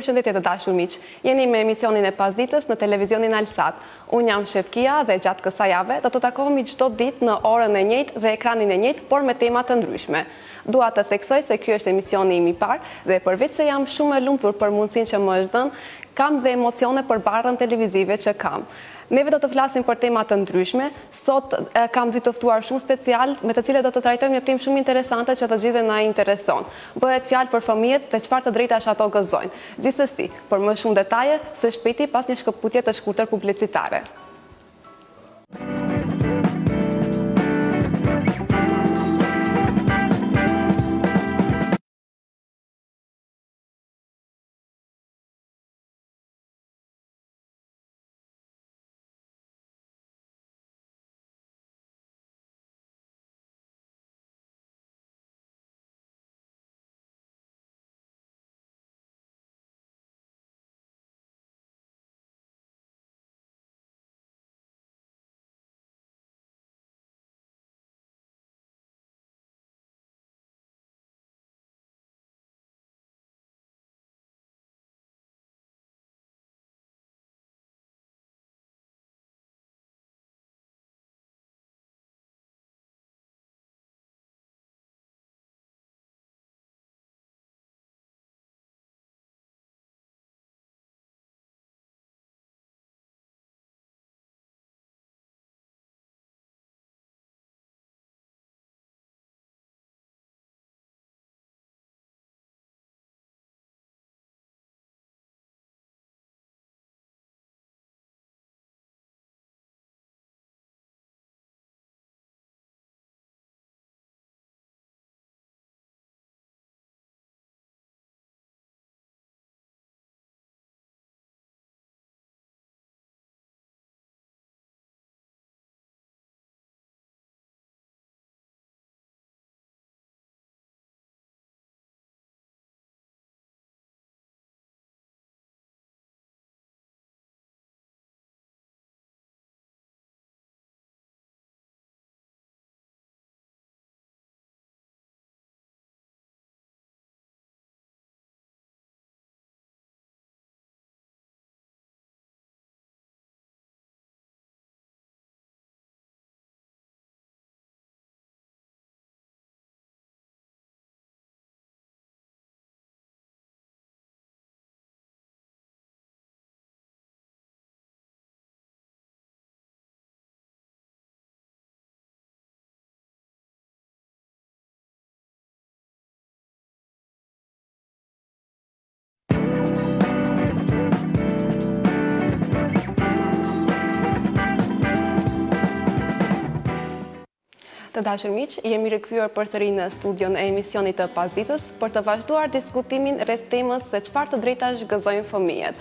Përshëndetje të dashur miq. Jeni me emisionin e pasdites në televizionin Alsat. Unë jam Shefkia dhe gjatë kësaj jave do të takohemi çdo ditë në orën e njëjtë dhe ekranin e njëjtë, por me tema të ndryshme. Dua të theksoj se ky është emisioni im i parë dhe përveç se jam shumë e lumtur për mundësinë që më është dhënë, kam dhe emocione për barrën televizive që kam. Neve do të flasim për tema të ndryshme. Sot kam dy të ftuar shumë special, me të cilët do të trajtojmë një temë shumë interesante që të gjithëve na intereson. Bëhet fjalë për fëmijët dhe çfarë të drejtash ato gëzojnë. Gjithsesi, për më shumë detaje, së shpejti pas një shkëputje të shkurtër publicitare. Të dashur miq, jemi rikthyer përsëri në studion e emisionit të pasditës për të vazhduar diskutimin rreth temës se çfarë të drejtash gëzojnë fëmijët.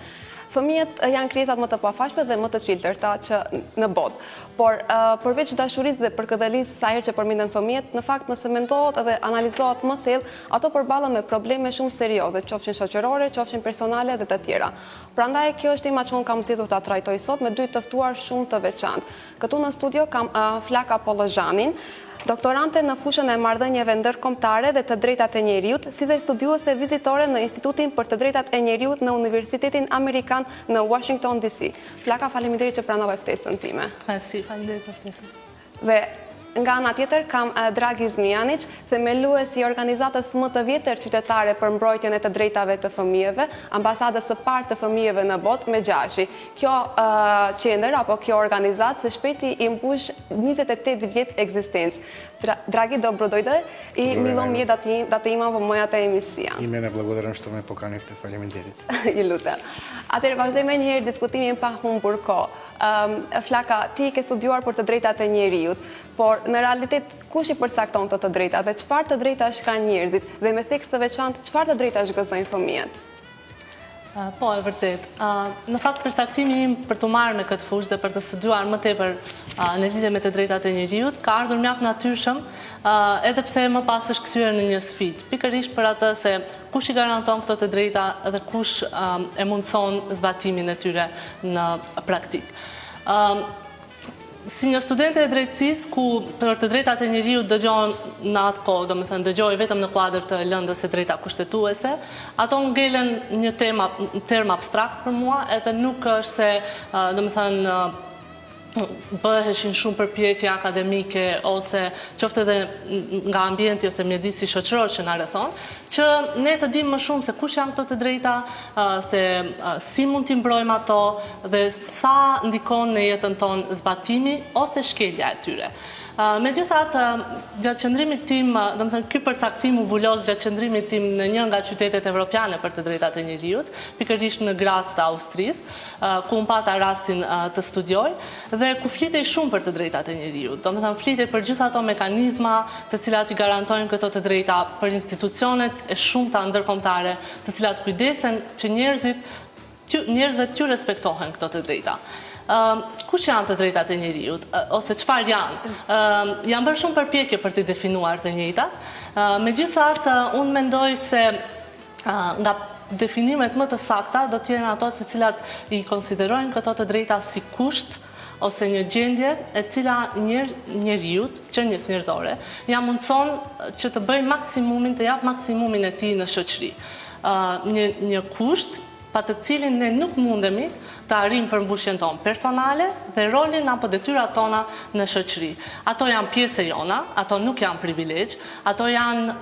Fëmijët janë krijesat më të pafashme dhe më të çiltërta që në botë. Por përveç dashurisë dhe përkëdhelisë sa herë që përmenden fëmijët, në fakt nëse mendohet dhe analizohet më thellë, ato përballen me probleme shumë serioze, qofshin shoqërore, qofshin personale dhe të tjera. Prandaj kjo është tema që unë kam zgjedhur ta trajtoj sot me dy të ftuar shumë të veçantë. Këtu në studio kam Flaka Pollozhanin, doktorante në fushën e marrëdhënieve ndërkombëtare dhe të drejtat e njeriut, si dhe studiuese vizitore në Institutin për të drejtat e njeriut në Universitetin Amerikan në Washington DC. Flaka, faleminderit që pranove ftesën time. Faleminderit për ftesën. Dhe nga ana tjetër kam Dragi Zmijanić, themelues i organizatës më të vjetër qytetare për mbrojtjen e të drejtave të fëmijëve, ambasadës së parë të fëmijëve në botë me Gjashi. Kjo qendër apo kjo organizatë së shpejti i mbush 28 vjet ekzistencë. Драги, добро дојде и мило ми е да те имам во мојата емисија. И мене благодарам што ме поканивте, фалеминдерит. И лутем. Atëherë vazhdojmë një herë diskutimin pa humbur kohë. Flaka, ti ke studiuar për të drejtat e njeriut, por në realitet kush i përcakton të drejtat dhe çfarë të drejtash kanë njerëzit dhe me theks të veçantë çfarë të drejtash gëzojnë fëmijët? Po, e vërtet. Në fakt përcaktimi im për të marrë në këtë fushë dhe për të studiuar më tepër në lidhje me të drejtat e njeriut ka ardhur mjaft natyrshëm, edhe pse më pas është kthyer në një sfidë. Pikërisht për atë se kush i garanton këto të drejta dhe kush e mundson zbatimin e tyre në praktik. si një studente e drejtësisë ku për të drejtat e njeriut dëgjohen në atë kohë, domethënë dëgjoj vetëm në kuadër të lëndës së drejta kushtetuese, ato ngelen një term abstrakt për mua, edhe nuk është se domethënë bëheshin shumë përpjekje akademike ose qoftë edhe nga ambienti ose mjedisi shoqëror që na rrethon, që ne të dimë më shumë se kush janë këto të drejta, se si mund t'i mbrojmë ato dhe sa ndikon në jetën tonë zbatimi ose shkelja e tyre. Megjithatë, gjatë qëndrimit tim, domethënë ky përcaktim u vulos gjatë qëndrimit tim në një nga qytetet evropiane për të drejtat e njeriut, pikërisht në Graz të Austrisë, ku unë pata rastin të studioj dhe ku flitej shumë për të drejtat e njeriut. Domethënë flitej për gjitha ato mekanizma të cilat i garantojnë këto të drejta, për institucionet e shumta ndërkombëtare, të cilat kujdesen që njerëzve t'ju respektohen këto të drejta. Kush janë të drejtat e njeriut, ose çfarë janë? Janë bërë shumë përpjekje për t'i definuar të njëjtat. Megjithatë, unë mendoj se nga definimet më të sakta do t'jenë ato të cilat i konsiderojnë këto të drejta si kusht ose një gjendje e cila njeriut, qenies njerëzore, ja mundson që të bëjë maksimumin, të jap maksimumin e tij në shoqëri. Një kusht pa të cilin ne nuk mundemi të arrijmë përmbushjen tonë personale dhe rolin apo detyrat tona në shoqëri. Ato janë pjesë e jona, ato nuk janë privilegj, ato janë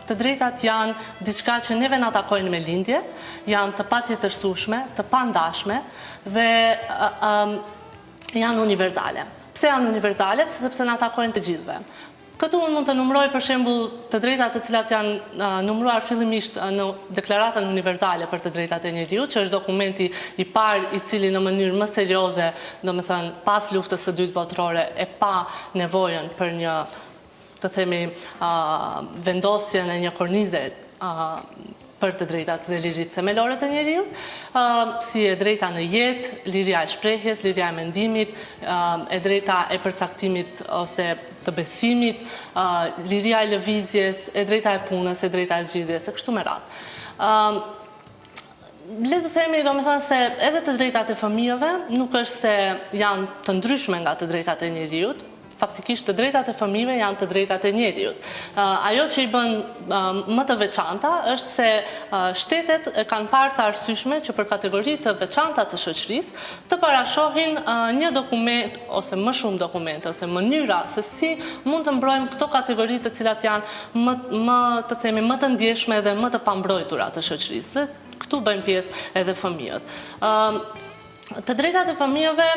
të drejtat janë diçka që neve na takojnë me lindje, janë të patjetërsueshme, të pandashme dhe janë universale. Pse janë universale? Sepse na takojnë të gjithëve. Këtu unë mund të numëroj për shembull të drejtat të cilat janë numëruar fillimisht në Deklaratën Universale për të drejtat e njeriut, që është dokumenti i parë i cili në mënyrë më serioze, domethënë pas luftës së dytë botërore, e pa nevojën për një, të themi, vendosjen e një kornize për të drejtat dhe lirit themelore të njeriut, si e drejta në jetë, liria e shprehjes, liria e mendimit, e drejta e përcaktimit ose të besimit, liria e lëvizjes, e drejta e punës, e drejta e zgjidhjes, e kështu me radhë. Le të themi, domethënë se edhe të drejtat e fëmijëve nuk është se janë të ndryshme nga të drejtat e njeriut, faktikisht të drejtat e fëmijëve janë të drejtat e njeriut. Ajo që i bën më të veçanta është se shtetet kanë parë të arsyeshme që për kategori të veçanta të shoqërisë të parashohin një dokument ose më shumë dokumente ose mënyra se si mund të mbrojmë këto kategori të cilat janë më të themi më të ndjeshme dhe më të pambrojtura të shoqërisë. Dhe këtu bëjnë pjesë edhe fëmijët. Të drejtat e fëmijëve,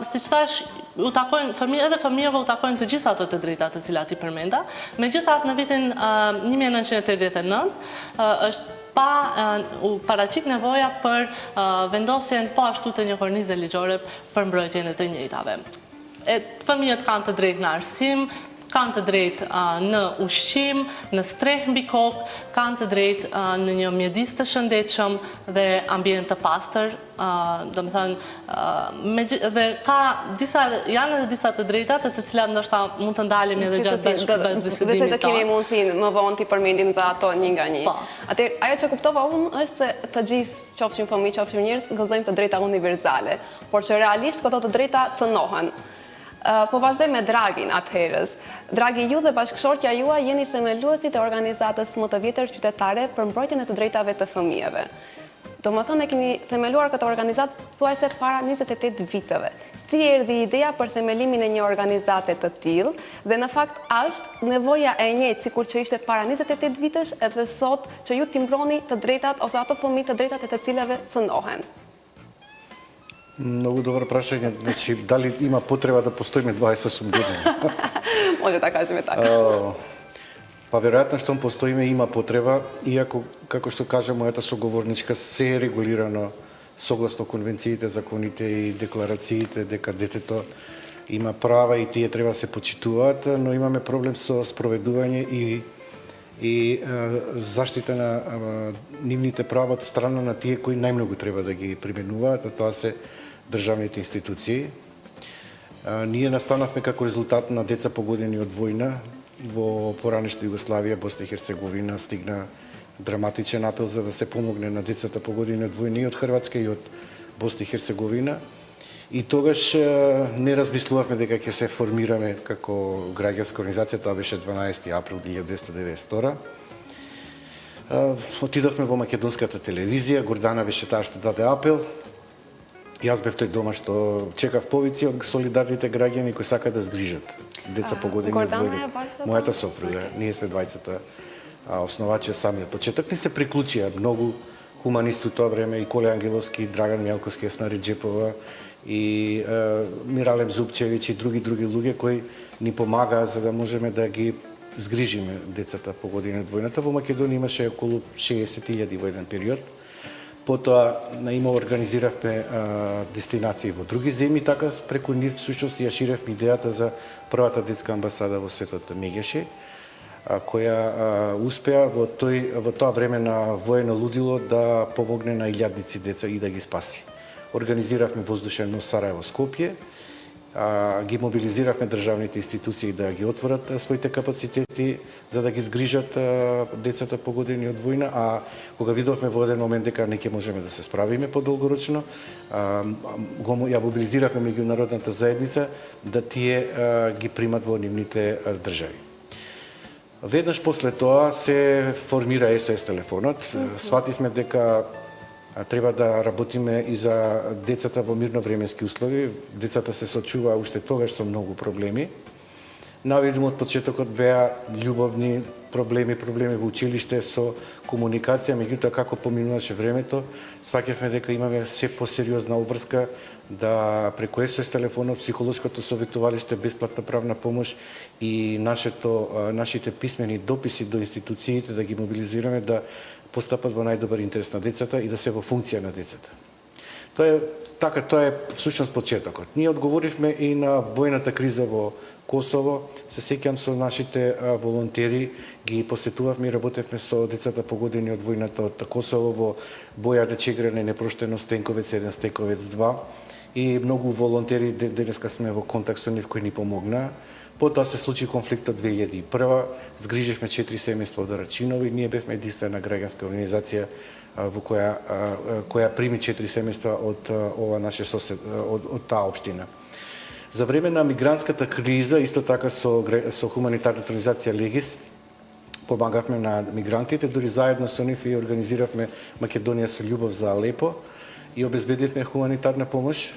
siç thash, edhe fëmijëve u takojnë të gjitha ato të drejtat të cilat i përmenda. Megjithatë, në vitin 1989 është u paraqit nevoja për vendosjen po ashtu të një kornize ligjore për mbrojtjen e të njëjtave. Fëmijët kanë të drejtë në arsim, kanë të drejtë në ushqim, në streh mbi kokë, kanë të drejtë në një mjedis të shëndetshëm dhe ambient të pastër, domethënë dhe janë edhe disa të drejtat të cilat ndoshta mund të ndalemi edhe gjatë bashkëbisedimit. Dhe se të kemi mundësinë më vonë t'i përmendim dhe ato një nga një. Atëherë, ajo që kuptova unë është se të gjithë, qofshin fëmijë, qofshin njerëz, gëzojmë të drejta universale, por që realisht këto të drejta cënohen. Po vazhdoj me Dragin atëherës. Dragi, ju dhe bashkëshortja juaj jeni themeluesit e organizatës më të vjetër qytetare për mbrojtjen e të drejtave të fëmijëve. Domethënë e keni themeluar këtë organizatë thuajse para 28 viteve. Si erdhi ideja për themelimin e një organizate të tillë dhe në fakt është nevoja e njëjtë sikur që ishte para 28 vitesh edhe sot që ju t'i mbroni të drejtat ose ato fëmijë të drejtat e të cilave cënohen? Много добро прашање, значи дали има потреба да постоиме 28 години? Може да кажеме така. Па веројатно што постоиме има потреба, иако како што кажа мојата соговорничка, се е регулирано согласно конвенциите, законите и декларациите дека детето има права и тие треба да се почитуваат, но имаме проблем со спроведување и заштита на нивните права од страна на тие кои најмногу треба да ги применуваат, а тоа се државните институции. Ние настанавме како резултат на деца погодени од војна во поранешна Југославија, Босна и Херцеговина, стигна драматичен апел за да се помогне на децата погодени од војна и од Хрватска и од Босна и Херцеговина. И тогаш не размислувавме дека ќе се формираме како граѓанска организација, тоа беше 12 април 1992. Отидовме во македонската телевизија, Гордана беше таа што даде апел. Јас бев тој дома што чекав повици од солидарните граѓани кои сакаат да згрижат деца погодени од војни. Мојата сопруга, ние сме двајцата основачи од самиот почеток. Ни се приклучија многу хуманисти тоа време, и Коле Ангеловски, Драган Мјалковски, Есна Реджепова, и Миралем Зупчевич и други луѓе кои ни помагаа за да можеме да ги згрижиме децата погодени од војната. Во Македонија имаше околу 60.000 во еден период. Потоа има организиравме дестинации во други земји, така преку нив всушност ја ширевме идејата за првата детска амбасада во светот Мегеше, која успеа во тоа време на воено лудило да помогне на илјадници деца и да ги спаси. Организиравме воздушен мост Сараево-Скопје, ги мобилизиравме државните институции да ги отворат своите капацитети за да ги згрижат децата погодени од војна, а кога видовме во еден момент дека не ќе можеме да се справиме подолгорочно, ја мобилизиравме меѓународната заедница да тие ги примат во нивните држави. Веднаш после тоа се формира СОС телефонот. Свативме дека треба да работиме и за децата во мирновременски услови. Децата се соочуваа уште тогаш со многу проблеми. Навидимо од почетокот беа љубовни проблеми во училиште со комуникација, меѓутоа како поминуваше времето, сваќавме дека имаме се посериозна обврска да преку СОС телефонот, психолошкото советувалиште, бесплатна правна помош и нашите писмени дописи до институциите да ги мобилизираме да постапат во најдобар интерес на децата и да се во функција на децата. Тоа е всушност почетокот. Ние одговоривме и на војната криза во Косово. Се сеќам со нашите волонтери, ги посетувавме и работевме со децата погодени од војната од Косово во Бојар, Чегране, Непроштено, Стенковец 1, Стенковец 2. И многу волонтери денеска сме во контакт со нив кои ни помогнаа. Потоа се случи конфликтот 2001. Згриживме 4 семејства од Рачинови. Ние бевме единствена граѓанска организација во која прими 4 семејства од ова наше сосед, од таа општина. За време на мигрантската криза, исто така со хуманитарната организација Легис, помагавме на мигрантите, дури заедно со нив и организиравме Македонија со љубов за Алепо и обезбедивме хуманитарна помош.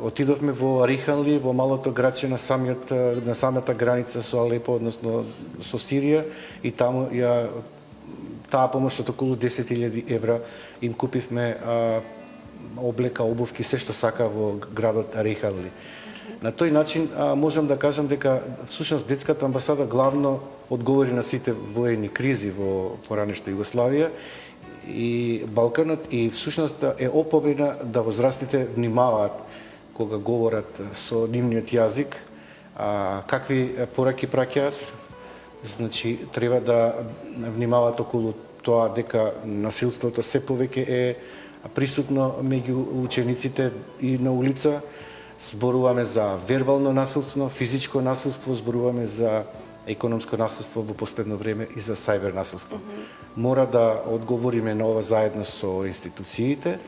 Отидовме во Риханли, во малото градче на самата граница со Алепо, односно со Сирија, и таму таа помош од околу 10.000 евра им купивме облека, обувки, се што сака во градот Риханли. На тој начин можам да кажам дека всушност детската амбасада главно одговори на сите воени кризи во поранешна Југославија и Балканот, и всушност е опомена да возрастните внимаваат кога говорат со нивниот јазик, какви пораки праќаат. Значи треба да внимаваат околу тоа дека насилството се повеќе е присутно меѓу учениците и на улица. Зборуваме за вербално насилство, физичко насилство, зборуваме за економско насилство во последно време и за сајбер насилство. Мора да одговориме на ова заедно со институциите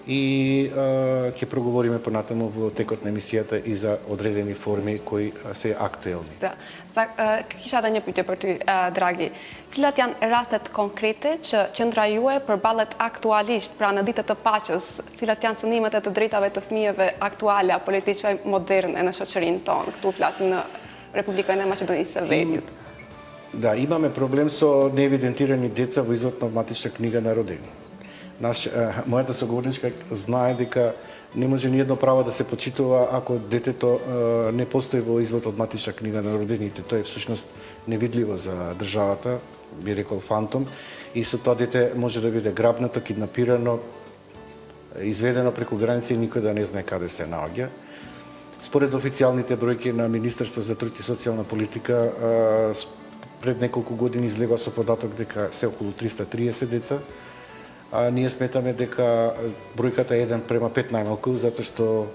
и ќе проговориме понатаму во текот на емисијата и за одредени форми кои се актуелни. Да. Kisha edhe një pyetje për ty, Dragi. Cilat janë rastet konkrete që qendra juaj përballet aktualisht, pra në ditët të paqes, cilat janë cënimet e të drejtave të fëmijëve aktuale apo le të quajmë moderne në shoqërinë tonë? Ktu flasim në Република на Македонија се Велјут. Да, имаме проблем со неевидентирани деца во извод на матична книга на родени. Мојата соговорничка знае дека не може ни едно право да се почитува ако детето не постои во извод од матична книга на родените. Тоа е всушност невидливо за државата, би рекол фантом, и со тоа дете може да биде грабнато, киднапирано, изведено преку граница и никој да не знае каде се наоѓа. Според официјалните бројки на Министерство за труд и социјална политика, пред неколку години излегува со податок дека се околу 330 деца. Ние сметаме дека бројката е 1:5 најмалку, затоа што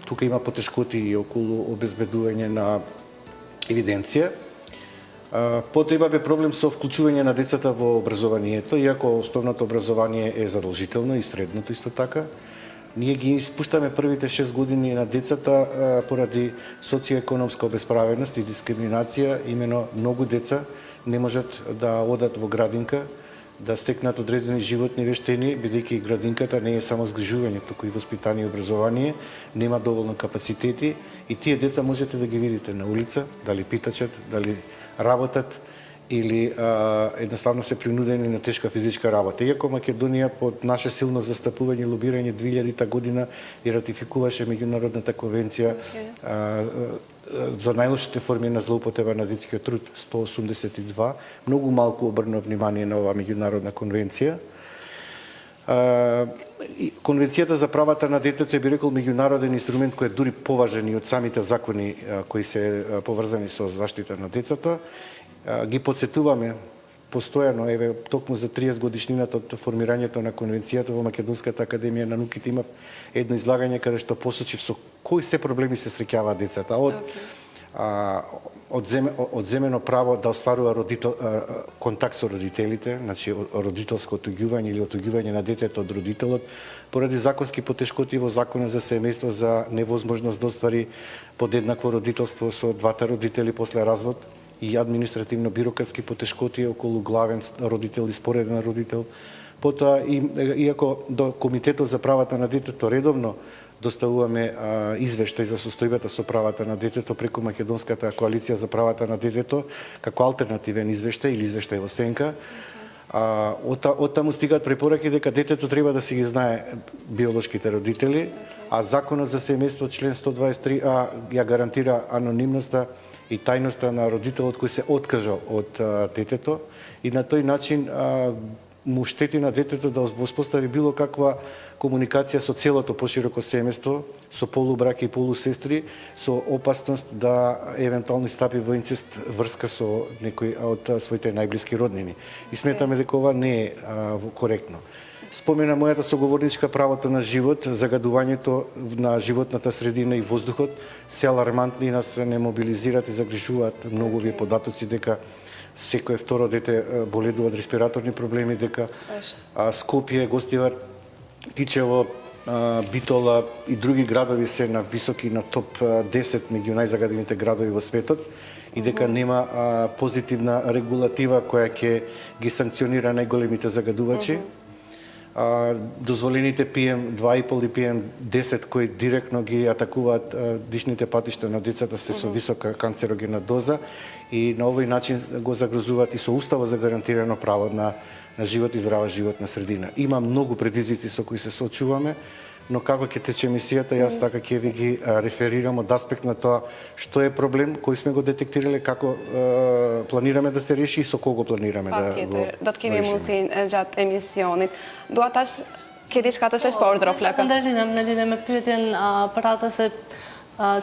тука има потешкоти и околу обезбедување на евиденција. Потоа имаме проблем со вклучување на децата во образованието, иако основното образование е задолжително и средното исто така. ние ги испуштаме првите 6 години на децата поради социоекономска обесправеност и дискриминација. Имено многу деца не можат да одат во градинка, да стекнат одредени животни вештини, бидејќи градинката не е само згрижување, туку и воспитание и образование, нема доволно капацитети и тие деца можете да ги видите на улица, дали питачат, дали работат или едноставно се принудени на тешка физичка работа. Иако Македонија под наше силно застапување и лобирање 2000 година и ратификуваше меѓународната конвенција за најлошите форми на злоупотреба на детскиот труд 182, многу малку обрна внимание на оваа меѓународна конвенција. Конвенцијата за правата на детето е, би рекол, меѓународен инструмент кој е дури поважен и од самите закони кои се поврзани со заштита на децата. Ги подсетуваме постојано, еве, токму за 30 годишнината од формирањето на конвенцијата во Македонската академија на науките имав едно излагање каде што посочив со кои се проблеми се среќаваат децата. Одземено право да остварува контакт со родителите, значи родителско отуѓување или отуѓување на детето од родителот, поради законски потешкоти во Законот за семејство за невозможност да оствари подеднакво родителство со двата родители после развод, и административно-бирократски потешкоти околу главен родител и спореден родител. Потоа, иако до Комитетот за правата на детето редовно доставуваме извештај за состојбата со правата на детето преку Македонската коалиција за правата на детето, како алтернативен извештај или извештај во сенка, од таму стигаат препораки дека детето треба да си ги знае биолошките родители, а Законот за семејство член 123а ја гарантира анонимноста и тајноста на родителот кој се откажа од детето и на тој начин му штети на детето да воспостави било каква комуникација со целото пошироко семејство, со полубраќа и полусестри, со опасност да евентуално стапи во инцест врска со некој од своите најблиски роднини. И сметаме дека ова не е коректно. Спомена мојата соговорничка правото на живот, загадувањето на животната средина и воздухот се алармантни и нас не мобилизираат и загрижуваат многу овие податоци дека секое второ дете боледува од респираторни проблеми, дека Скопје, Гостивар, Тичево, Битола и други градови се на високи, на топ 10 меѓу најзагадените градови во светот и дека нема позитивна регулатива која ќе ги санкционира најголемите загадувачи. Дозволените PM2,5 и PM10 кои директно ги атакуваат дишните патишта на децата се со висока канцерогена доза и на овој начин го загрозуваат и со Уставот за гарантирано право на живот и здрава животна средина. Има многу предизвици со кои се соочуваме, но како ќе тече емисијата, јас така ќе ви ги реферирам од аспект на тоа што е проблем, кој сме го детектирале, како планираме да се реши и со кого планираме да го do të kemi mundësinë gjatë emisionit. Dua tash ke diçka të shpordhur Flaka. Në lidhje me pyetjen për atë se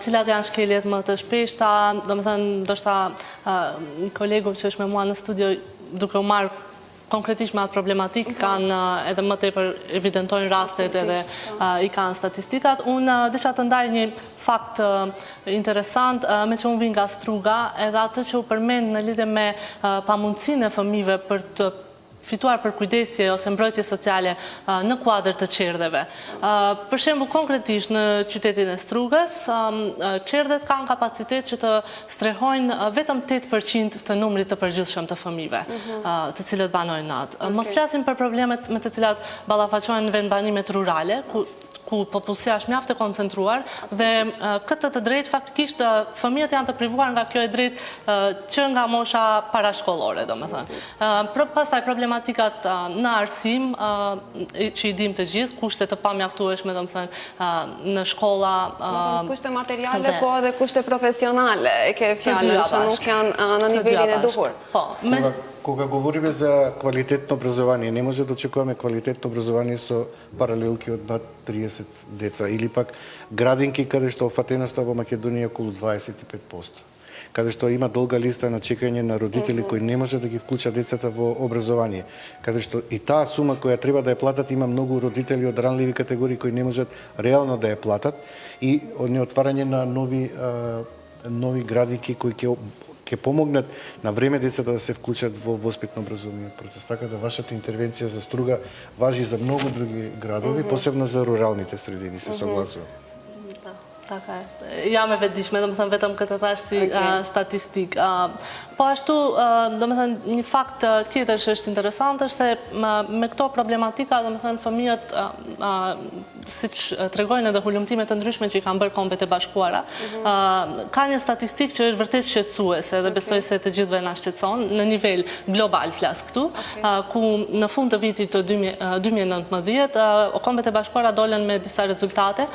cilat janë shkeljet më të shpeshta, domethënë ndoshta kolegu që është me mua në studio duke u marrë konkretisht me atë problematik, kanë edhe më tepër evidentojnë rastet edhe i kanë statistikat. Unë desha të ndaj një fakt interesant, me që unë vin nga Struga, edhe atë që u përmend në lidhje me pamundësinë e fëmijëve për të fituar për kujdesje ose mbrojtje sociale në kuadër të qerdheve. Për shembull, konkretisht në qytetin e Strugës, qerdhet kanë kapacitet që të strehojnë vetëm 8% të numrit të përgjithshëm të fëmijëve, të cilët banojnë natë. Mos flasim për problemet me të cilat ballafaqohen në vendbanimet rurale, ku popullsia është mjaft e koncentruar dhe këtë të drejtë faktikisht fëmijët janë të privuar nga kjo e drejtë që nga mosha parashkollore, domethënë. Pastaj problematikat në arsim që i dim të gjithë, kushte të pamjaftueshme, domethënë në shkolla, kushte materiale, po edhe kushte profesionale, e ke fjalën që nuk janë në nivelin e duhur. Po, Кога говориме за квалитетно образование, не може да очекуваме квалитетно образование со паралелки од над 30 деца или пак градинки каде што офатеноста во Македонија е околу 25%. Каде што има долга листа на чекање на родители кои не може да ги вклучат децата во образование. Каде што и таа сума која треба да ја платат, има многу родители од ранливи категории кои не можат реално да ја платат и од неотварање на нови градинки кои ќе ќе помогнат на време децата да се вклучат во воспитно-образовниот процес. Така да вашата интервенција за Струга важи за многу други градови, посебно за руралните средини, се согласувам. Така е. Jam e vetëdijshme, domethënë vetëm këtë thash si statistik. Po ashtu, domethënë një fakt tjetër që është interesant është se me këto problematika, domethënë fëmijët siç tregojnë edhe hulumtime të ndryshme që i kanë bërë Kombet e Bashkuara, ka një statistikë që është vërtet shqetësuese dhe besoj se të gjithëve na shqetëson në nivel global flas këtu, ku në fund të vitit të 2019 Kombet e Bashkuara dolën me disa rezultate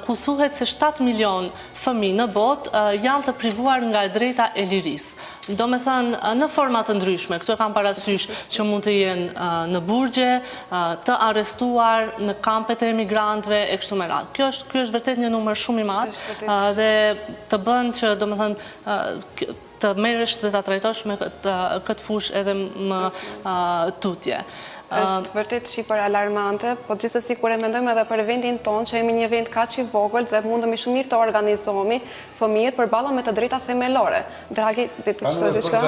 ku thuhet se 7 milion fëmijë në botë janë të privuar nga e drejta e lirisë. Do me thënë në format të ndryshme, këtu e kam parasysh që mund të jenë në burgje, të arrestuar në kampet e emigrantëve e kështu me radhë. Ky është vërtet një numër shumë i madh dhe të bën që do me thënë të merresh dhe ta trajtosh me këtë fushë edhe më tutje. Është vërtet shqipër alarmante, po gjithsesi kur e mendojmë edhe për vendin tonë, që jemi një vend kaq i vogël dhe mundemi shumë mirë të organizohemi fëmijët përballë me të drejta themelore. Драги, дете што diçka?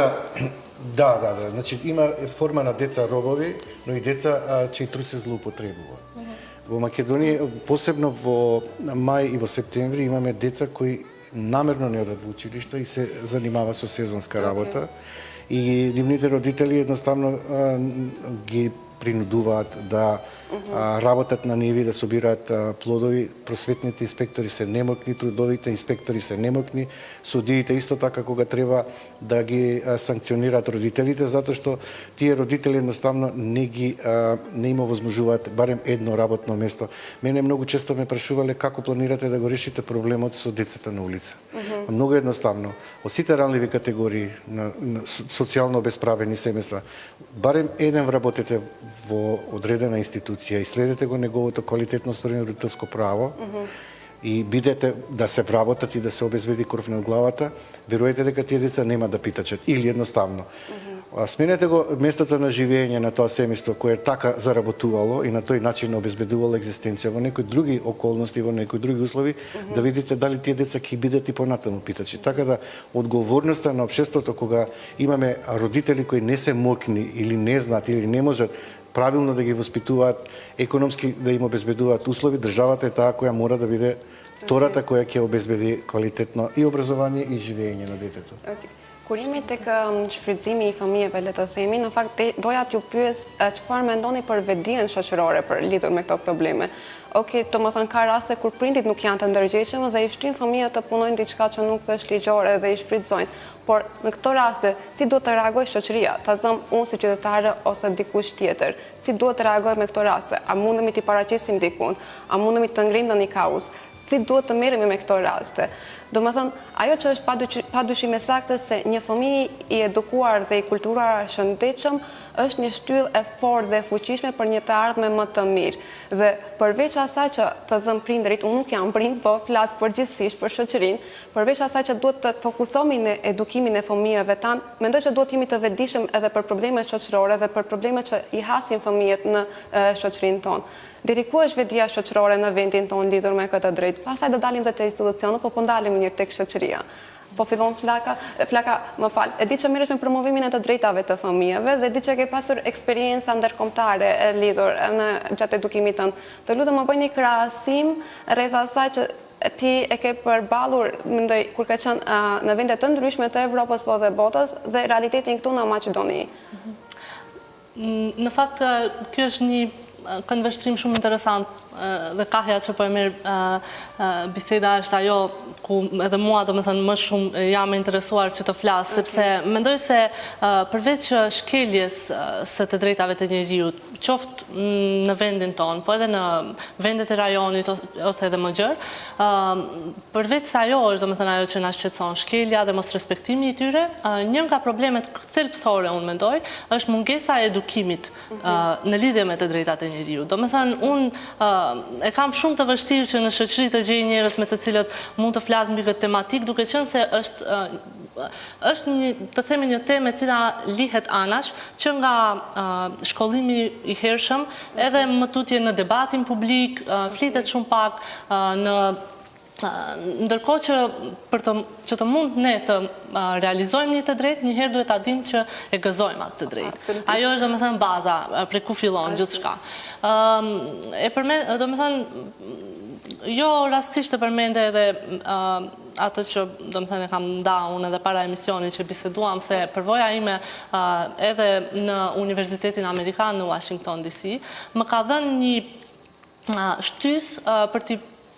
Да. Значи има форма на деца робови, но и деца чии труд се злоупотребува. Во Македонија, посебно во мај и во септември, имаме деца кои намерно не одат во училиште и се занимава со сезонска работа и нивните родители едноставно ги принудуваат да работат на ниви, да собираат плодови. Просветните инспектори се немокни, трудовите инспектори се немокни, судиите исто така кога треба да ги санкционираат родителите, затоа што тие родители едноставно не им овозможуваат барем едно работно место. Мене многу често ме прашувале како планирате да го решите проблемот со децата на улица. Многу едноставно. Од сите ранливи категории на социјално обесправени семејства, барем еден вработете во одредена институција и следете го неговото квалитетно стварено родителско право и бидете да се вработат и да се обезбеди кров над главата, веруете дека тие деца нема да питачат или едноставно. Сменете го местото на живење на тоа семејство кое така заработувало и на тој начин обезбедувало екзистенција во некои други околности, во некои други услови, да видите дали тие деца ќе бидат и понатаму питачи. Така да одговорноста на општеството кога имаме родители кои не се мокни или не знаат или не можат правилно да ги воспитуваат, економски да им обезбедуваат услови, државата е таа која мора да биде втората која ќе обезбеди квалитетно и образование и живење на детето. Kur jemi tek shfrytëzimi i fëmijëve, le të themi, në fakt doja t'ju pyes çfarë mendoni për vetdijen shoqërore për lidhur me këto probleme. Domethënë ka raste kur prindit nuk janë të ndërgjegjshëm dhe i shtrin fëmijët të punojnë diçka që nuk është ligjore dhe i shfrytëzojnë. Por në këto raste, si duhet të reagojë shoqëria? Ta zëm unë si qytetare ose dikush tjetër. Si duhet të reagojë me këto raste? A mundemi t'i paraqisim dikun? A mundemi të ngrimë në një kauz? Si duhet të merremi me këto raste? Domethënë, ajo që është padyshim e saktë se një fëmijë i edukuar dhe i kulturuar shëndetshëm është një shtyllë e fortë dhe e fuqishme për një të ardhme më të mirë. Dhe përveç asaj që të zëm prindërit, unë nuk jam prind, po flas përgjithsisht për shoqërinë, përveç asaj që duhet të fokusohemi në edukimin e fëmijëve tanë, mendoj që duhet jemi të vetëdijshëm edhe për problemet shoqërore dhe për problemet që i hasin fëmijët në shoqërinë tonë. Deri ku është vetëdia shoqërore në vendin tonë lidhur me këtë drejtë? Pastaj do dalim te institucionet, po ndalim një tek shoqëria. Po fillon flaka, më fal. E di që merresh me promovimin e të drejtave të fëmijëve dhe di që ke pasur eksperjenca ndërkombëtare e lidhur në gjatë edukimit tënd. Të lutem më bëj një krahasim rreth asaj që ti e ke përballur, mendoj, kur ka qenë në vende të ndryshme të Evropës po dhe botës dhe realitetin këtu në Maqedoni. Në fakt, kjo është një këndvështrim shumë interesant dhe kahja që po e merr biseda është ajo ku edhe mua do me thënë më shumë jam e interesuar që të flasë, sepse mendoj se përveç shkeljes së të drejtave të njeriut, qoftë në vendin tonë, po edhe në vendet e rajonit ose edhe më gjërë, përveç se ajo është do me thënë ajo që na shqetëson, shkelja dhe mos respektimi i tyre, një nga problemet thelbësore unë mendoj, është mungesa e edukimit në lidhje me të drejtat e njeriut. Do me thënë, unë e kam shumë të vështirë që në shoqëri të gjej njerëz me të cilët mund të flas mbi këtë tematik, duke qenë se është të themi një temë e cila lihet anash që nga shkollimi i hershëm edhe më tutje në debatin publik, flitet shumë pak në Ndërkohë që të mund ne të realizojmë një të drejtë, njëherë duhet ta dimë që e gëzojmë atë të drejtë. Absolutisht. Ajo është domethënë baza prej ku fillon gjithçka. Domethënë jo rastisht të përmende edhe atë që domethënë e kam nda unë edhe para emisionit që biseduam se përvoja ime edhe në Universitetin Amerikan në Washington DC më ka dhënë një shtys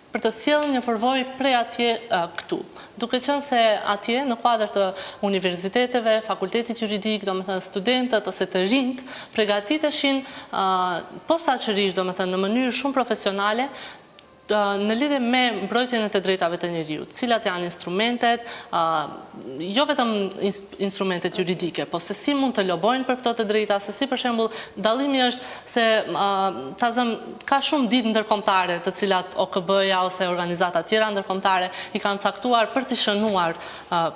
për të sjellë një përvojë prej atje këtu. Duke qenë se atje në kuadër të universiteteve, fakultetit juridik, domethënë studentët ose të rinjt përgatiteshin posaçërisht domethënë në mënyrë shumë profesionale në lidhje me mbrojtjen e të drejtave të njeriut, cilat janë instrumentet, jo vetëm instrumentet juridike, po se si mund të lobojnë për këto të drejta, se si për shembull dallimi është se ka shumë ditë ndërkombëtare të cilat OKB-ja ose organizata tjera ndërkombëtare i kanë caktuar për të shënuar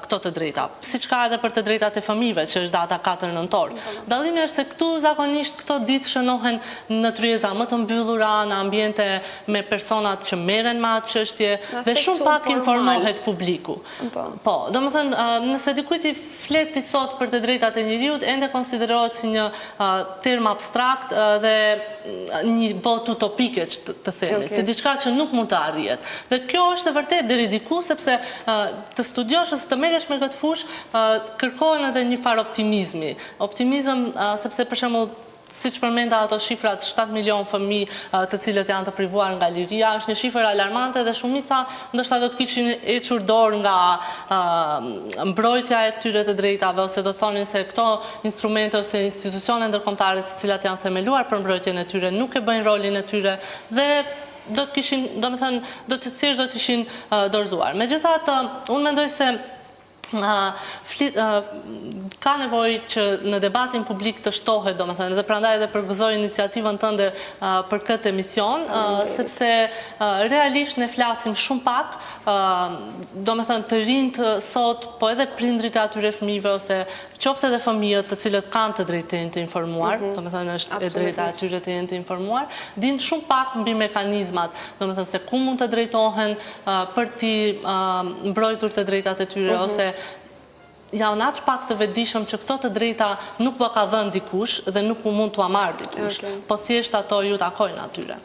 këto të drejta. Siç ka edhe për të drejtat e fëmijëve, që është data 4 nëntor. Dallimi është se këtu zakonisht këto ditë shënohen në tryeza më të mbyllura, në ambiente me personat që merren me atë çështje dhe shumë pak informohet publiku. Po, domethënë nëse dikujt i flet sot për të drejtat e njeriut, ende konsiderohet si një term abstrakt dhe një botë utopike të themi, si diçka që nuk mund të arrihet. Dhe kjo është e vërtetë deri diku sepse të studiosh ose të merresh me këtë fushë kërkohen edhe një farë optimizmi. Optimizëm sepse për shembull siç përmenda ato shifrat 7 milion fëmijë të cilët janë të privuar nga liria, është një shifër alarmante dhe shumica ndoshta do të kishin hequr dorë nga mbrojtja e këtyre të drejtave ose do thonin se këto instrumente ose institucione ndërkombëtare të cilat janë themeluar për mbrojtjen e tyre nuk e bëjnë rolin e tyre dhe do të kishin, domethënë, do të ishin dorëzuar. Megjithatë, unë mendoj se ka nevojë që në debatin publik të shtohet, domethënë, dhe prandaj edhe përgëzoj iniciativën tënde për këtë emision, sepse realisht ne flasim shumë pak, domethënë të rinjt sot, po edhe prindrit e atyre fëmijëve ose qoftë edhe fëmijët të cilët kanë të drejtën të informuar, domethënë është e drejta e tyre të jenë të informuar, dinë shumë pak mbi mekanizmat, domethënë se ku mund të drejtohen për t'i mbrojtur të drejtat e tyre ose janë aq pak të vetëdijshëm që këto të drejta nuk po ka dhënë dikush dhe nuk mund t'u marr dikush, po thjesht ato ju takojnë atyre.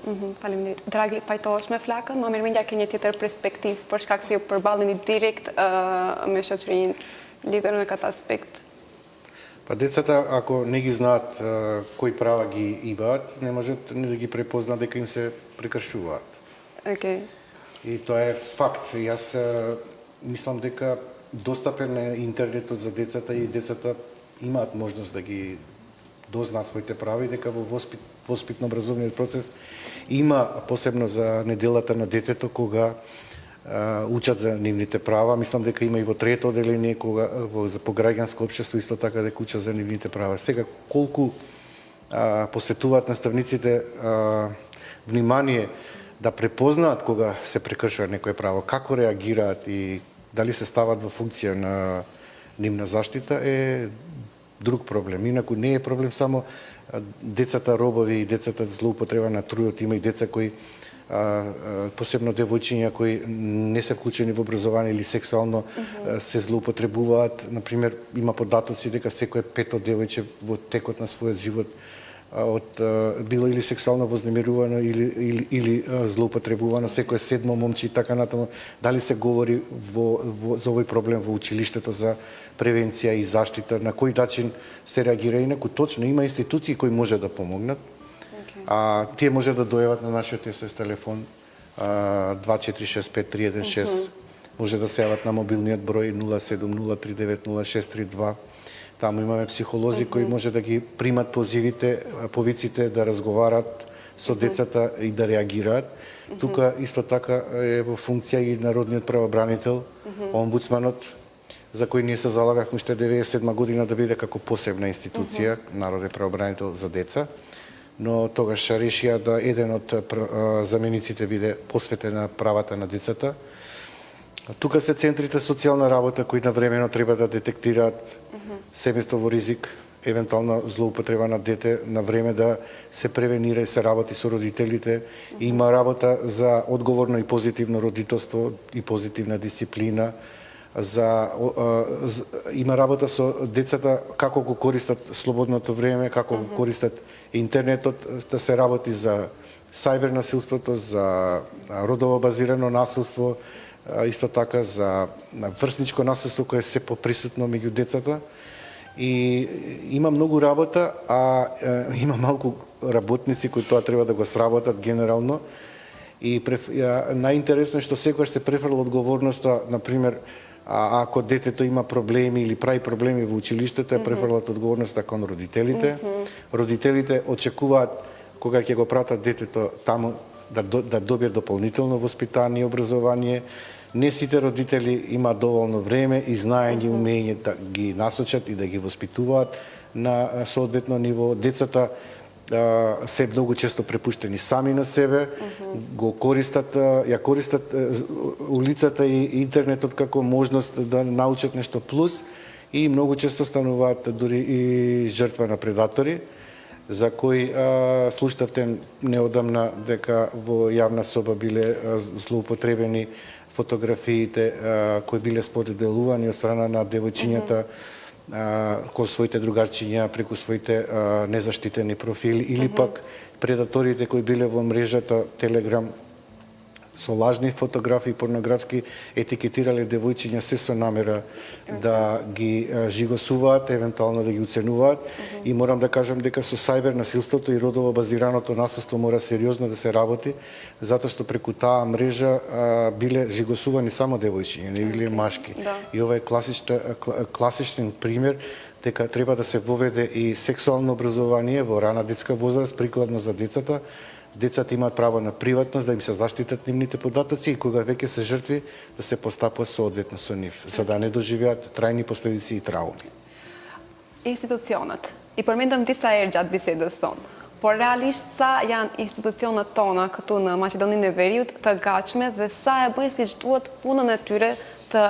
Faleminderit. Dragi, pajtohesh me flakën? Më mirëmendja ke një tjetër perspektiv për shkak se ju përballeni direkt me shoqërinë lidhur në këtë aspekt. Па децата, ако не ги знаат кои права ги имаат, не можат да ги препознаат дека им се прекршуваат. И тоа е факт. Јас мислам дека достапен на интернетот за децата и децата имаат можност да ги дознаат своите права и дека во воспитно-образовниот процес има, посебно за неделата на детето, кога учат за нивните права. Мислам дека има и во трето одделение, кога за пограѓанско општество исто така дека учат за нивните права. Сега колку посветуваат наставниците внимание да препознаат кога се прекршува некое право, како реагираат и дали се стават во функција на нивна заштита е друг проблем. Инаку не е проблем само децата робови и децата злоупотреба на трудот. Има и деца кои посебно девојчиња кои не се вклучени во образование или сексуално се злоупотребуваат. Например, има податоци дека секое пето девојче во текот на својот живот било или сексуално вознемирувано или злоупотребувано, секое седмо момче и така натаму. Дали се говори за овој проблем во училиштето за превенција и заштита, на кој начин се реагира? Инаку точно има институции кои може да помогнат. Тие може да дојават на нашиот СОС телефон 2465-316, може да се јават на мобилниот број 0703900632. Таму имаме психолози кои може да ги примат повиците, да разговарат со децата и да реагираат. Тука исто така е во функција и народниот правобранител, омбудсманот, за кој ние се залагавме уште 1997 година да биде како посебна институција, народен правобранител за деца. Но тогаш решија да еден од замениците биде посветен на правата на децата. Тука се центрите социјална работа кои навремено треба да детектираат семејство во ризик, евентуална злоупотреба на дете на време да се превенира и се работи со родителите. Има работа за одговорно и позитивно родителство и позитивна дисциплина. Има работа со децата како го користат слободното време, како го користат интернетот, да се работи за сајбер насилството, за родово базирано насилство, исто така за врсничко насилство кое е се поприсутно меѓу децата. И има многу работа, а има малку работници кои тоа треба да го сработат генерално. И најинтересно е што секогаш се префрла одговорноста, например, ако детето има проблеми или прави проблеми во училиштето, е префрлат одговорноста кон родителите. Родителите очекуваат кога ќе го пратат детето таму да добие дополнително воспитание и образование. Не сите родители имаат доволно време и знаење и умење да ги насочат и да ги воспитуваат на соодветно ниво. Децата се многу често препуштени сами на себе, го користат, ја користат улицата и интернетот како можност да научат нешто плюс и многу често стануваат дури и жртва на предатори, за кои слушнавте неодамна дека во јавна соба биле злоупотребени фотографиите кои биле споделувани од страна на девојчињата кон своите другарчиња преку своите незаштитени профили или пак предаторите кои биле во мрежата Телеграм со лажни фотографии порнографски етикетирале девојчиња се со намера да ги жигосуваат, евентуално да ги уценуваат. И морам да кажам дека со сајбер насилството и родово базираното насилство мора сериозно да се работи, затоа што преку таа мрежа биле жигосувани само девојчиња, не биле машки. И ова е класичен пример дека треба да се воведе и сексуално образование во рана детска возраст, прикладно за децата. Децата имаат право на приватност, да им се заштитат нивните податоци и кога веќе се жртви, да се постапува соодветно со нив, за да не доживеат трајни последици и трауми. Institucionet. I përmendëm disa herë gjatë bisedës sonë, por realisht sa janë institucionet tona këtu në Maqedoninë e Veriut të gatshme dhe sa e bëjnë siç duhet punën e tyre të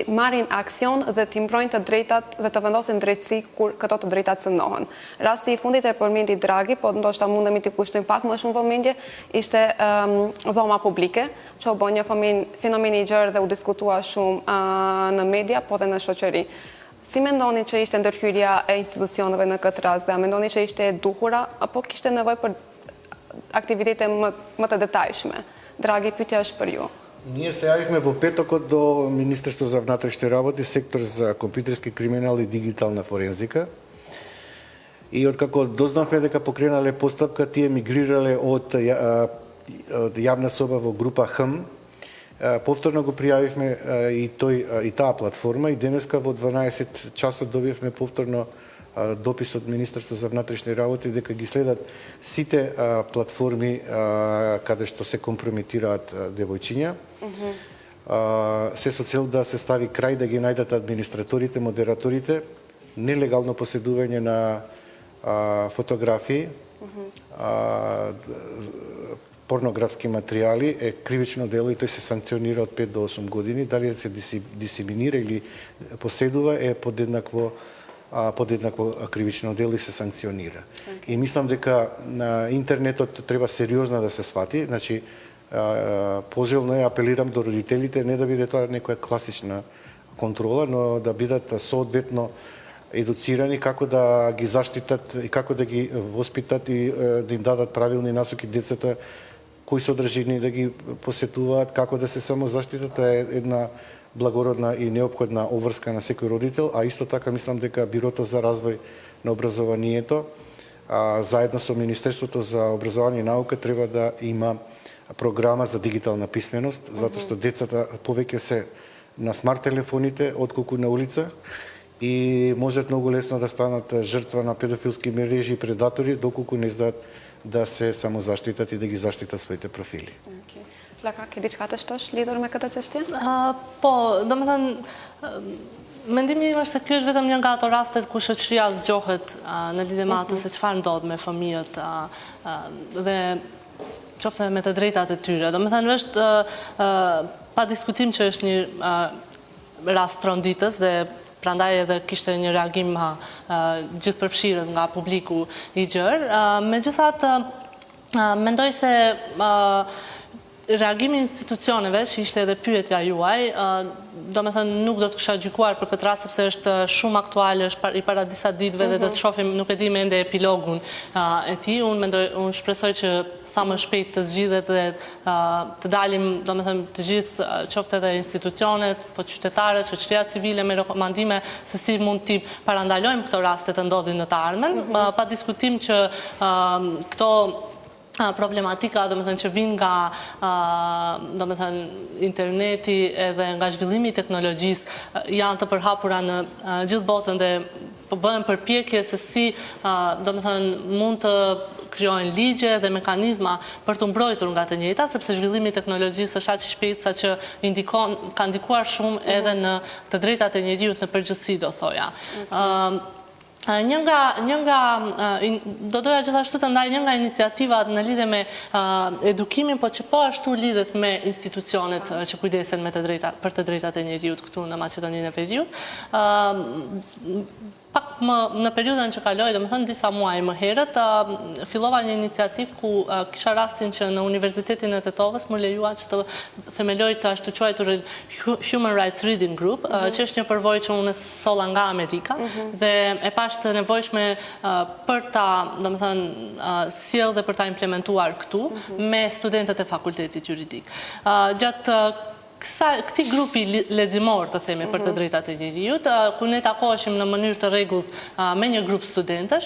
marrin aksion dhe t'i mbrojnë të drejtat dhe të vendosin drejtësi kur këto të drejtat cënohen. Rasti i fundit e përmendi Dragi, po ndoshta mundemi t'i kushtojmë pak më shumë vëmendje, ishte dhoma publike, që u bë një fenomen i gjerë dhe u diskutua shumë në media, po dhe në shoqëri. Si mendoni që ishte ndërhyrja e institucioneve në këtë rast? Dhe mendoni që ishte e duhura apo kishte nevojë për aktivitete më të detajshme? Dragi, pyetja është për ju. Ние се јавивме во петокот до Министерство за внатрешни работи, сектор за компјутерски криминал и дигитална форензика. И откако дознавме дека покренале постапка, тие мигрирале од јавна соба во група ХМ, повторно го пријавивме и таа платформа и денеска во 12 часот добивме повторно допис од Министерство за внатрешни работи дека ги следат сите платформи каде што се компрометираат девојчиња. Се со цел да се стави крај, да ги најдат администраторите, модераторите, нелегално поседување на фотографии, порнографски материјали е кривично дело и тој се санкционира од 5 до 8 години. Дали се дисеминира или поседува е подеднакво кривично дело и се санкционира. И мислам дека на интернетот треба сериозно да се свати, значи пожелно е, апелирам до родителите, не да биде тоа некоја класична контрола, но да бидат соодветно едуцирани како да ги заштитат и како да ги воспитат и да им дадат правилни насоки децата, кои содржини да ги посетуваат, како да се самозаштитат. Тоа е една благородна и неопходна обврска на секој родител, а исто така мислам дека Бирото за развој на образованието заедно со Министерството за образование и наука треба да има програма за дигитална писменост, затоа што децата повеќе се на смарт телефоните отколку на улица и можат многу лесно да станат жртва на педофилски мрежи и предатори доколку не знаат да се самозаштитат и да ги заштитат своите профили. Flaka, ke diçka të shtosh lidhur me këtë çështje? Po, domethënë mendimi im është se ky është vetëm një nga ato rastet ku shoqëria zgjohet në lidhje me atë se çfarë ndodh me fëmijët dhe qoftë me të drejtat e tyre. Domethënë është pa diskutim që është një rast tronditës dhe prandaj edhe kishte një reagim gjithëpërfshirës nga publiku i gjerë. Megjithatë, mendoj se reagimi institucioneve, që ishte edhe pyetja juaj, do me thënë nuk do të kësha gjykuar për këtë rast, sepse është shumë aktuale, është i para disa ditëve dhe do të shohim, nuk e di me ende epilogun e tij. Unë shpresoj që sa më shpejt të zgjidhet dhe të dalim, do me thënë, të gjithë, qoftë edhe institucionet, po qytetarët, shoqëria civile me rekomandime se si mund t'i parandalojmë këto raste të ndodhin në të ardhmen, pa diskutim që këto problematika, do me thënë, që vinë nga, do me thënë, interneti edhe nga zhvillimi i teknologjisë, janë të përhapura në gjithë botën dhe bëhen përpjekje se si, do me thënë, mund të krijojnë ligje dhe mekanizma për të mbrojtur nga të njëjta, sepse zhvillimi i teknologjisë është aq i shpejtë sa që ka ndikuar shumë edhe në të drejtat e njerëzit në përgjithësi, do thoja. Do doja gjithashtu të ndaj një nga iniciativat në lidhje me edukimin, po që po ashtu lidhet me institucionet që kujdesen për të drejtat e njerëzit këtu në Maqedoninë e Veriut. Pak në periudhën që kaloi, domethënë disa muaj më herët, fillova një iniciativë ku kisha rastin që në Universitetin e Tetovës më lejua që të themeloj të ashtu quajturin Human Rights Reading Group, që është një përvojë që unë solla nga Amerika dhe e pash të nevojshme për ta, domethënë, sjell dhe për ta implementuar këtu me studentët e fakultetit juridik. Gjatë këtij grupi leximor, të themi, për të drejtat e njerëzit, ku ne takoheshim në mënyrë të rregullt me një grup studentësh,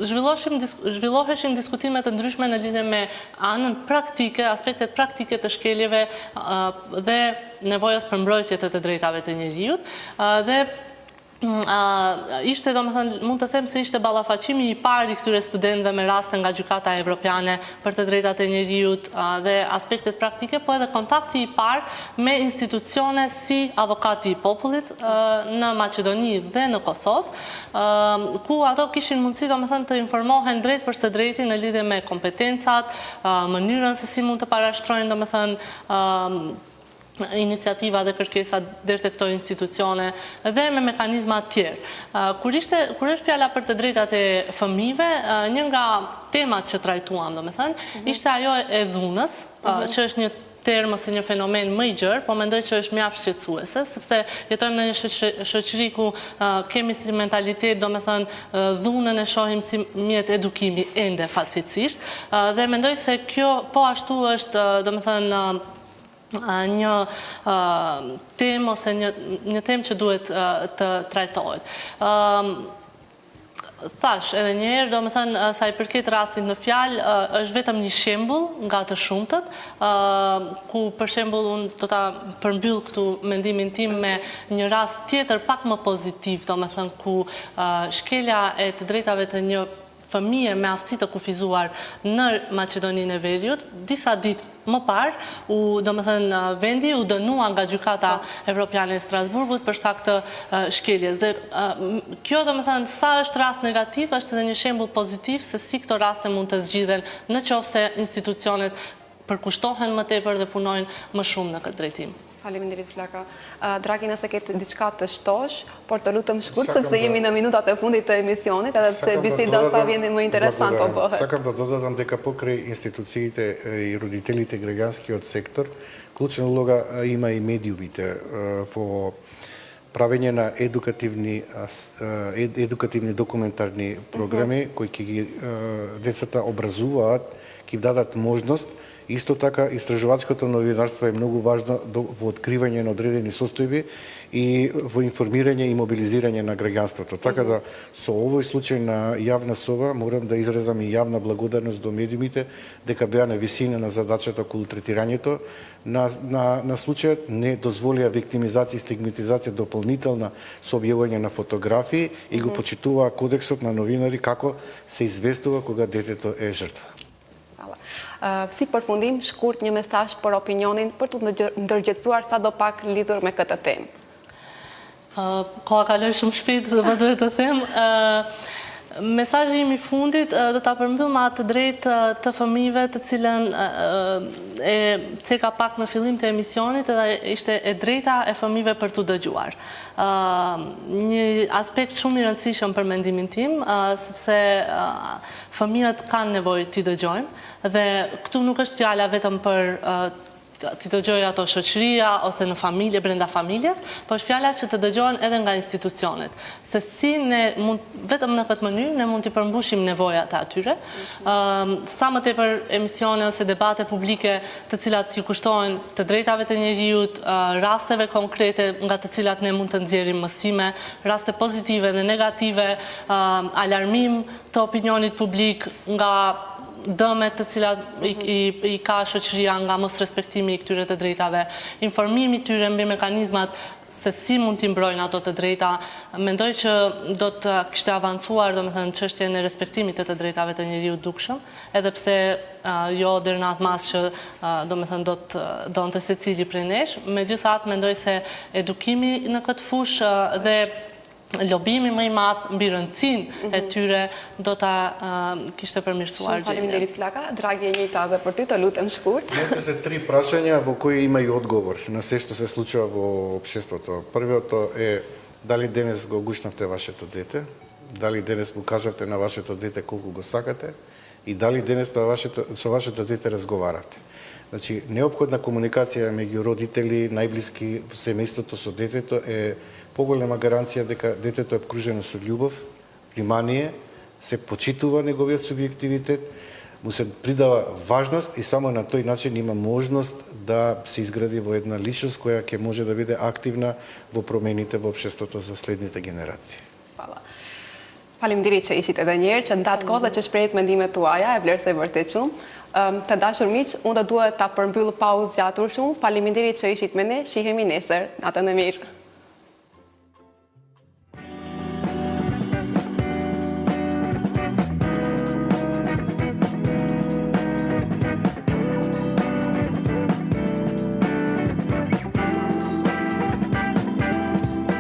zhvilloheshin diskutime të ndryshme në lidhje me anën praktike, aspektet praktike të shkeljeve dhe nevojës për mbrojtje të drejtave të njerëzit dhe ishte, do me thënë, mund të them se ishte ballafaqimi i parë i këtyre studentëve me raste nga Gjykata Evropiane për të drejtat e njerëzit dhe aspektet praktike, po edhe kontakti i parë me institucione si Avokati i Popullit në Maqedoni dhe në Kosovë, ku ato kishin mundësi, do me thënë, të informohen drejt për së drejti në lidhje me kompetencat, mënyrën se si mund të parashtrojnë, do me thënë, iniciativa dhe kërkesa deri te këto institucione dhe me mekanizma të tjerë. Kur është fjala për të drejtat e fëmijëve, një nga temat që trajtuam, domethënë, ishte ajo e dhunës, që është një term ose një fenomen më i gjerë, po mendoj që është mjaft shqetësuese, sepse jetojmë në një shoqëri ku kemi si mentalitet, domethënë, dhunën e shohim si mjet edukimi ende fatkeqësisht, dhe mendoj se kjo po ashtu është, domethënë, një temë ose një temë që duhet të trajtohet. Thash edhe një herë, do me thënë, sa i përket rastit në fjalë, është vetëm një shembull nga të shumtët, ku për shembull unë do ta përmbyll këtu mendimin tim me një rast tjetër pak më pozitiv, do me thënë, ku shkelja e të drejtave të një fëmije me aftësi të kufizuar në Maqedoninë e Veriut, disa ditë më parë, do me thënë, vendi u dënua nga Gjykata Evropiane e Strasburgut për shkak të shkeljes. Dhe kjo, do me thënë, sa është rast negativ, është edhe një shembull pozitiv se si këto raste mund të zgjidhen në qoftë se institucionet përkushtohen më tepër dhe punojnë më shumë në këtë drejtim. Faleminderit, Flaka. Dragi, nëse ketë diçka të shtosh, por të lutem shkurt, sepse jemi në minutat e fundit të emisionit, edhe pse biseda sa vjen më interesant po bëhet. Сакам да додадам дека покрај институциите и родителите граѓанскиот сектор, клучна улога има и медиумите по правење на едукативни документарни програми кои ќе ги децата образуваат, ќе дадат можност. Исто така, истражувачкото новинарство е многу важно во откривање на одредени состојби и во информирање и мобилизирање на граѓанството. Така да, со овој случај на јавна соба, морам да изразам и јавна благодарност до медиумите, дека беа на висина на задачата околу третирањето на случајот, не дозволија виктимизација и стигматизација дополнителна со објавување на фотографии и го почитуваа кодексот на новинари како се известува кога детето е жртва. Si përfundim, shkurt një mesazh për opinionin për të ndërgjegjësuar sadopak lidhur me këtë temë. Koha kaloi shumë shpejt, do duhet të them. Mesazhi im i fundit do ta përmbyll me atë drejtë të fëmijëve të cilën e ceka pak në fillim të emisionit, edhe ishte e drejta e fëmijëve për t'u dëgjuar. Një aspekt shumë i rëndësishëm për mendimin tim, sepse fëmijët kanë nevojë t'i dëgjojmë dhe këtu nuk është fjala vetëm për ti dëgjoj ato shoqëria ose në familje, brenda familjes, po është fjala që të dëgjohen edhe nga institucionet. Se si ne mund, vetëm në këtë mënyrë, ne mund t'i përmbushim nevojat e atyre. Sa më tepër emisione ose debate publike të cilat ju kushtohen të drejtave të njerëzit, rasteve konkrete nga të cilat ne mund të nxjerrim mësime, raste pozitive dhe negative, alarmim të opinionit publik nga dëmet të cilat i ka shoqëria nga mos respektimi i këtyre të drejtave, informimi tyre mbi mekanizmat se si mund t'i mbrojnë ato të drejta, mendoj që do të kishte avancuar, domethënë çështjen e respektimit të drejtave të njeriut dukshëm, edhe pse jo deri në atë mas që domethënë do të donte secili prej nesh. Megjithatë mendoj se edukimi në këtë fushë dhe lobimi më i madh mbi rëndësinë e tyre do ta kishte përmirësuar gjendjen. Faleminderit Flaka, dragi e njëjta edhe për ty, të lutem shkurt. Имате се три прашања во кои има и одговор на се што се случува во општеството. Првото е дали денес го гушнавте вашето дете, дали денес му кажавте на вашето дете колку го сакате и дали денес со вашето дете разговарате. Значи, неопходна комуникација меѓу родители, најблиски во семејството со детето е поголема гаранција дека детето е обкружено со љубов, внимание, се почитува неговиот субјективитет, му се придава важност и само на тој начин има можност да се изгради во една личност која ќе може да биде активна во промените во општеството за следните генерации. Fala. Faleminderit që ishit edhe njerë, që ndatë kohë dhe që shprehit mendimet tuaja, e vlerësoj vërtet shumë. Të dashur miq, unë do duhet ta përmbyll pauzë gjatur shumë. Faleminderit që ishit me ne, shihemi nesër. Natën e mirë.